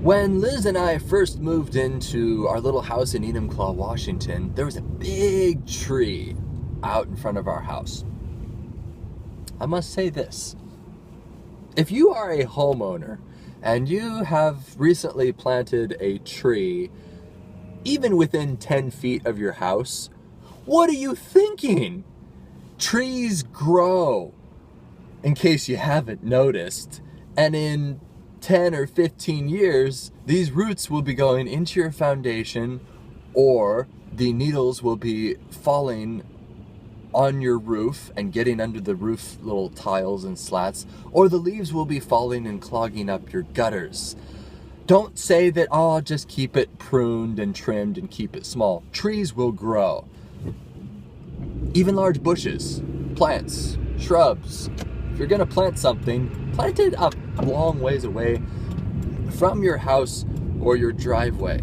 When Liz and I first moved into our little house in Enumclaw, Washington, there was a big tree out in front of our house. I must say this. If you are a homeowner and you have recently planted a tree even within 10 feet of your house, what are you thinking? Trees grow, in case you haven't noticed, and in 10 or 15 years, these roots will be going into your foundation, or the needles will be falling on your roof and getting under the roof little tiles and slats, or the leaves will be falling and clogging up your gutters. Don't say that, oh, just keep it pruned and trimmed and keep it small. Trees will grow. Even large bushes, plants, shrubs. If you're gonna plant something, plant it up a long ways away from your house or your driveway.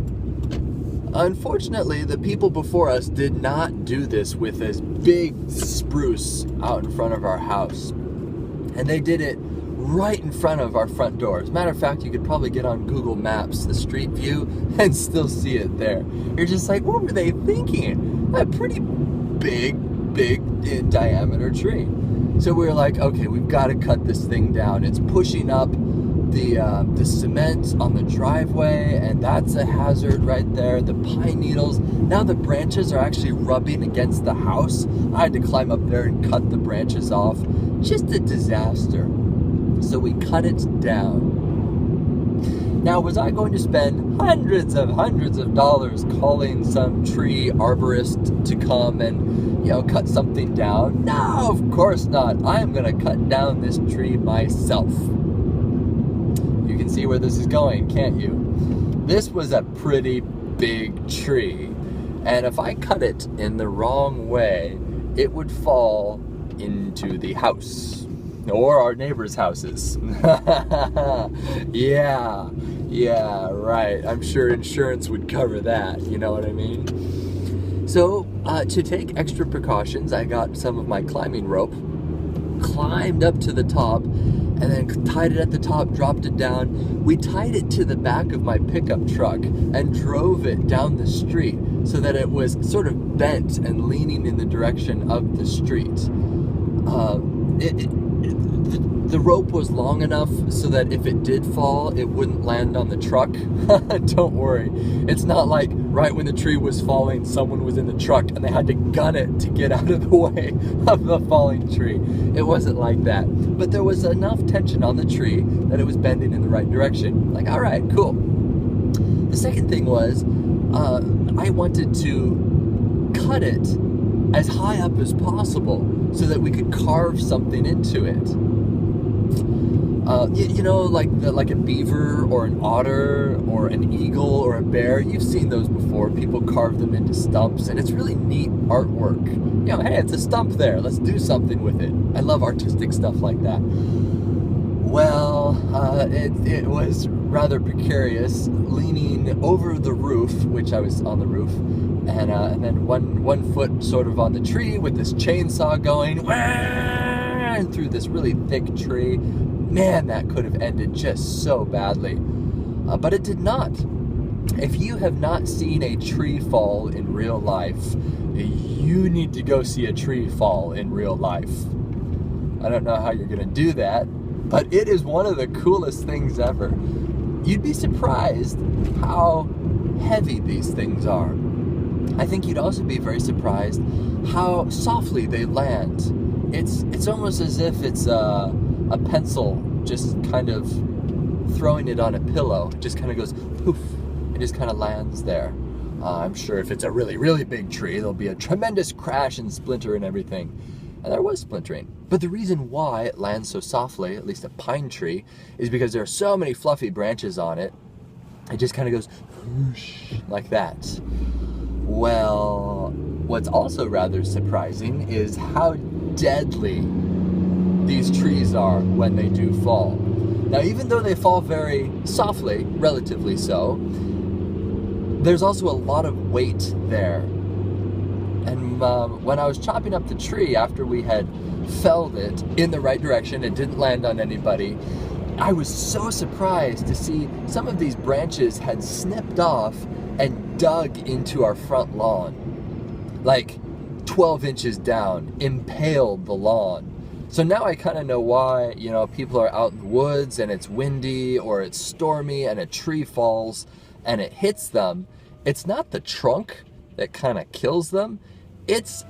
Unfortunately, the people before us did not do this with this big spruce out in front of our house. And they did it right in front of our front door. As a matter of fact, you could probably get on Google Maps, the street view, and still see it there. You're just like, what were they thinking? A pretty big in diameter tree. So we were like, okay, we've got to cut this thing down. It's pushing up the cement on the driveway, and that's a hazard right there. The pine needles, now the branches are actually rubbing against the house. I had to climb up there and cut the branches off. Just a disaster. So we cut it down. Now, was I going to spend hundreds of dollars calling some tree arborist to come and, cut something down? No, of course not. I am going to cut down this tree myself. You can see where this is going, can't you? This was a pretty big tree, and if I cut it in the wrong way, it would fall into the house. Or our neighbors' houses. Yeah, right. I'm sure insurance would cover that, you know what I mean? So, to take extra precautions, I got some of my climbing rope, climbed up to the top, and then tied it at the top, dropped it down. We tied it to the back of my pickup truck and drove it down the street so that it was sort of bent and leaning in the direction of the street. The rope was long enough so that if it did fall, it wouldn't land on the truck. Don't worry. It's not like right when the tree was falling, someone was in the truck and they had to gun it to get out of the way of the falling tree. It wasn't like that. But there was enough tension on the tree that it was bending in the right direction. Like, all right, cool. The second thing was, I wanted to cut it as high up as possible so that we could carve something into it. Like a beaver or an otter or an eagle or a bear. You've seen those before. People carve them into stumps, and it's really neat artwork. Hey, it's a stump there. Let's do something with it. I love artistic stuff like that. Well, it was rather precarious, leaning over the roof, which I was on the roof, and then one foot sort of on the tree with this chainsaw going and through this really thick tree. Man, that could have ended just so badly. But it did not. If you have not seen a tree fall in real life, you need to go see a tree fall in real life. I don't know how you're going to do that, but it is one of the coolest things ever. You'd be surprised how heavy these things are. I think you'd also be very surprised how softly they land. It's almost as if it's a pencil just kind of throwing it on a pillow. It just kind of goes poof. It just kind of lands there. I'm sure if it's a really, really big tree, there'll be a tremendous crash and splinter and everything. And there was splintering. But the reason why it lands so softly, at least a pine tree, is because there are so many fluffy branches on it. It just kind of goes whoosh, like that. Well, what's also rather surprising is how deadly these trees are when they do fall. Now, even though they fall very softly, relatively so, there's also a lot of weight there. And when I was chopping up the tree after we had felled it in the right direction, it didn't land on anybody, I was so surprised to see some of these branches had snipped off and dug into our front lawn, like 12 inches down, impaled the lawn. So now I kind of know why, you know, people are out in the woods and it's windy or it's stormy and a tree falls and it hits them. It's not the trunk that kind of kills them. It's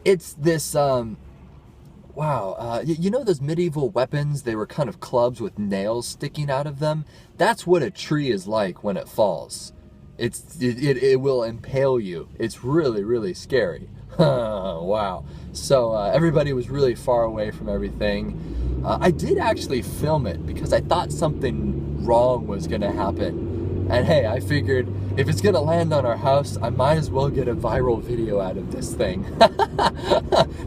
this, you know those medieval weapons? They were kind of clubs with nails sticking out of them. That's what a tree is like when it falls. It will impale you. It's really, really scary. Wow. So everybody was really far away from everything. I did actually film it because I thought something wrong was going to happen. And hey, I figured if it's going to land on our house, I might as well get a viral video out of this thing.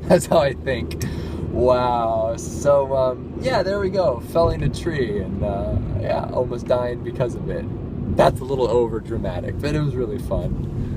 That's how I think. Wow. So, yeah, there we go. Felling a tree and, yeah, almost dying because of it. That's a little over dramatic, but it was really fun.